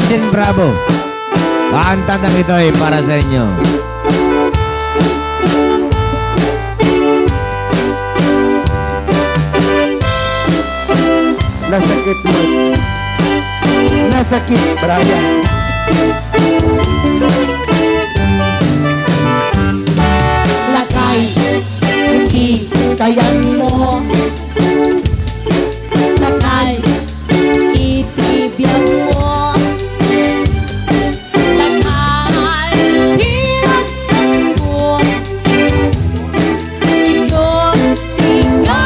Arjen Bravo. Kanta ng ito ay para sa inyo. Nasakit mo. Nasakit, Brian. Lakay, hindi kayan mo. Lakay, itibiyag mo. Lakay, hinagsan mo. Isulti ka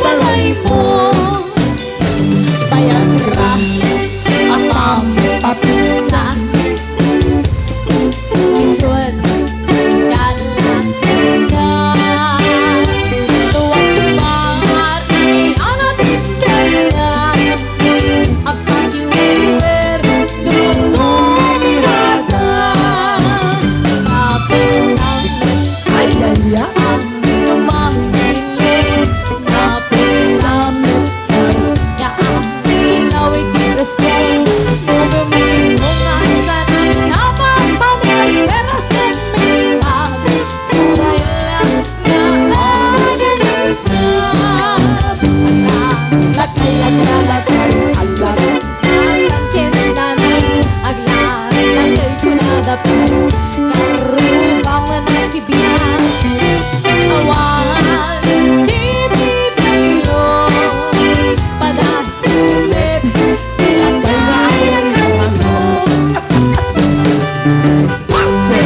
balay mo. Bayagra, apam, papiksa. Isun, kalasan ka. Tuwang pangar, ay anatin ka na. Ang patiwer, dumutong mirada. Napiksan, Ay, ay, ay. ang tumangilin. Napiksan, yaang kilaway di presko. Bumiso nga sa nagsabang pamer. Pero sumipam, uray lang na agalisap. Lakay, lakay, alam. Ang tindanan, aglalagay ko na dapat. Karubang nagbibiyak. Awan, di bibigyo. Padasulit, tinatayan ako. Pakse.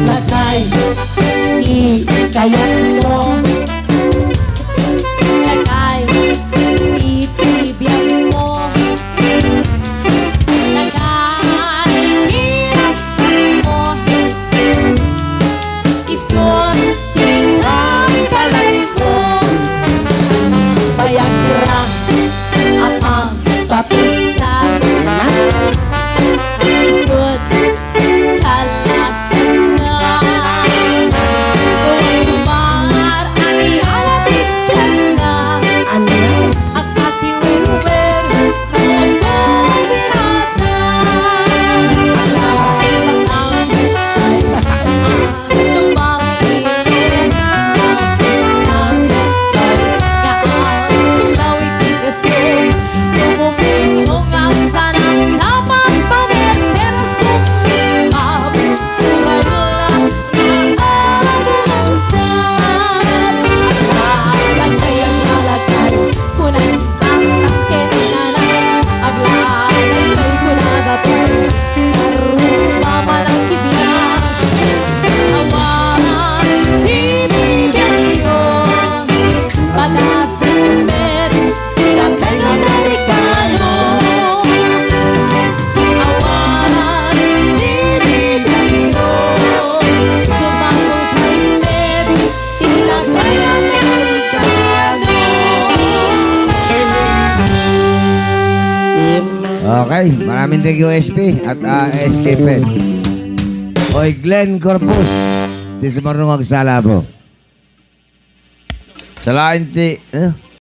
Lakay, di kayan mo. Lakay, itibiyag mo. Lakay, hinagsan mo. Isulti ang balay mo. Bayagra, apang papiksa. Isut, kalasan na. Umar, ani alatin ka na. Ano? Ang patiwer-wer, buong birata. Lapis ang metay, tumang ilong. Lapis ang metay, kaang kilawig di presko. Bumiso nga sa nagsabang pamer. Pero sumipam, uray lang na agalansap. Aglalagay, kunan ang tindanan. Aglalagay ko na dapat. Karuba man ang kibiyak. Awan, di bibigyo. Patasin met, ilagay ng Amerikano. Awan, di bibigyo. Sumabog kailit, ilagay ng Amerikano. Okay, maraming thank you SP at SK Pen. Oy, Glenn Corpus. Di sa marunong magsala po. Salain ti...